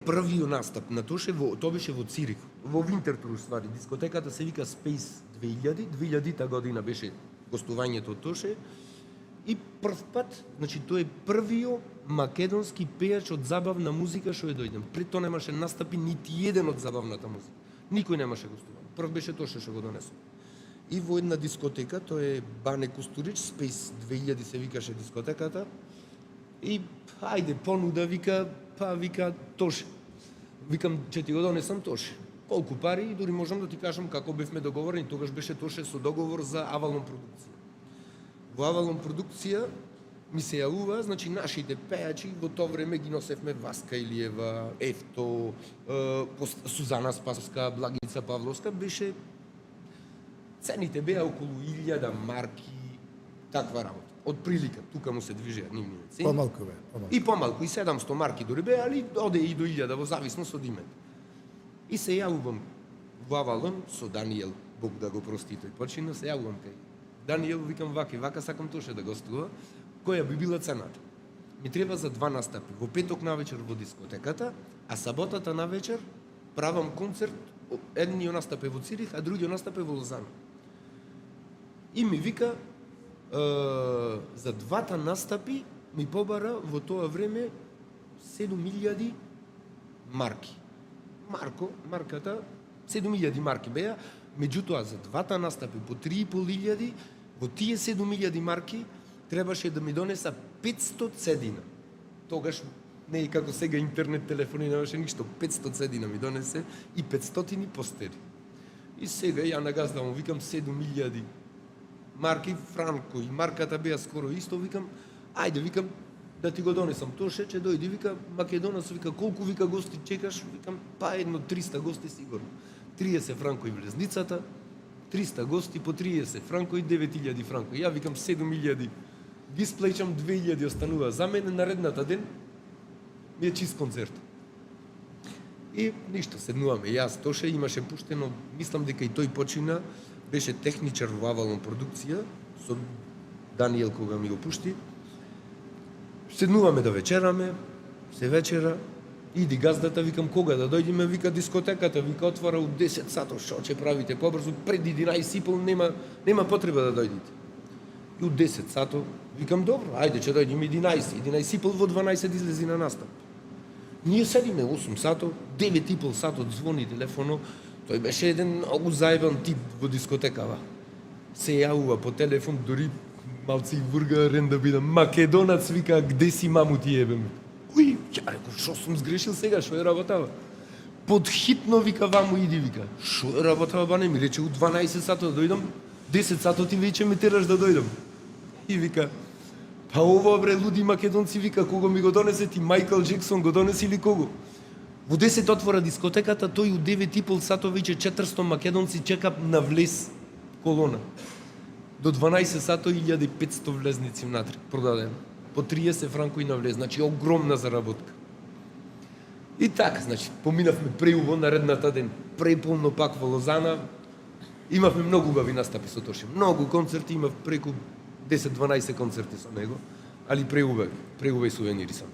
првиот настап на Тоше, тоа беше во Цирих, во Винтертур ствари. Дискотеката се вика Space 2000, 2000-та година беше гостувањето од Тоше. И прв пат, значи тој е првиот македонски пејач од забавна музика што е дојден. Пред тоа немаше настапи нити еден од забавната музика. Никој немаше гостување. Прв беше Тоше што го донесо. И во една дискотека, тоа е Бане Кустурич, Space 2000 се викаше дискотеката. И ајде понуда вика, вика Тоше. Викам ќе ти го донесам Тоше. Колку пари, и дури можам да ти кажам како бевме договорени, тогаш беше Тоше со договор за Авалон продукција. Во Авалон продукција ми се јавува, значи нашите пејачи во тоа време ги носевме Васка Илиева, Ефто, Сузана Спасовска, Благица Павловска, беше цените беа околу 1000 марки, таква работа. Од прилика, тука му се движеа нивните цени. Помалку бе, помалку. И помалку, и 700 марки дури беа, али оде и до 1000 во зависност од името. И се јавувам во Авалон со Даниел, Бог да го прости, тој почина, се јавувам кај Даниел, викам вака сакам Тоше да гостува, која би била цената. Ми треба за 2 настапи, во петок навечер во дискотеката, а саботата навечер правам концерт, едниот настап е во Цирих, а другиот настап е во Лозана. И ми вика, за двата настапи ми побара во тоа време 7000 марки. Марката 7000 марки беа, меѓутоа за двата настапи по 3500, во тие 7000 марки требаше да ми донеса 500 седина. Тогаш не е како сега интернет, телефони, немаше ништо. 500 седина ми донесе и 500 постери. И сега ја нагаздавам, викам 7000 марки, франко и марката беа скоро исто, викам, ајде, викам, да ти го донесам Тоше, че дојди, вика, Македонец, вика, колку, вика, гости чекаш, викам, едно 300 гости сигурно. 30 франко и влезницата, 300 гости по 30 франко и 9000 франко. Ја викам 7000, ги сплеќам 2000 останува. За мене наредната ден ми е чист концерт. И ништо, седнуваме. Јас, Тоше, имаше пуштено, мислам дека и тој почина, беше техничар во Авалон продукција, со Даниел кога ми го пушти. Седнуваме да вечераме, се вечера, иди газдата, викам кога да дојдеме, вика дискотеката, вика отвара у 10 сато, што ќе правите побрзо, пред 11:30 нема потреба да дојдете. И у 10 сато, викам добро, ајде ќе дојдеме 11:30 во 12 излези на настап. Ние седиме 8 сато, 9:30 сато звони телефоно, тој беше еден многу заебан тип во дискотекава. Се јавува по телефон, дори малци и врга рен да бидам. Македонац, вика, где си маму ти ебем? Уј, ја реков, шо сум сгрешил сега, шо е работава? Подхитно, вика, ваму иди, вика. Шо е работава, бане, ми рече, у 12 сато да дојдам, 10 сато ти веќе ме тераш да дојдам. И вика, па ово, бре, луди македонци, вика, кого ми го донесе ти, Майкл Джексон го донесе или кого? Во 10 отвора дискотеката, тој у 9:30 сато веќе 400 македонци чека на влез колона. До 12 сато 1500 влезници внатре продадено. По 30 франко и на влез, значи огромна заработка. И така, значи, поминавме преубаво наредната ден, преполно пак во Лозана. Имавме многу убави настапи со Тоше. Многу концерти, имав преку 10-12 концерти со него, али преубави сувенири сам.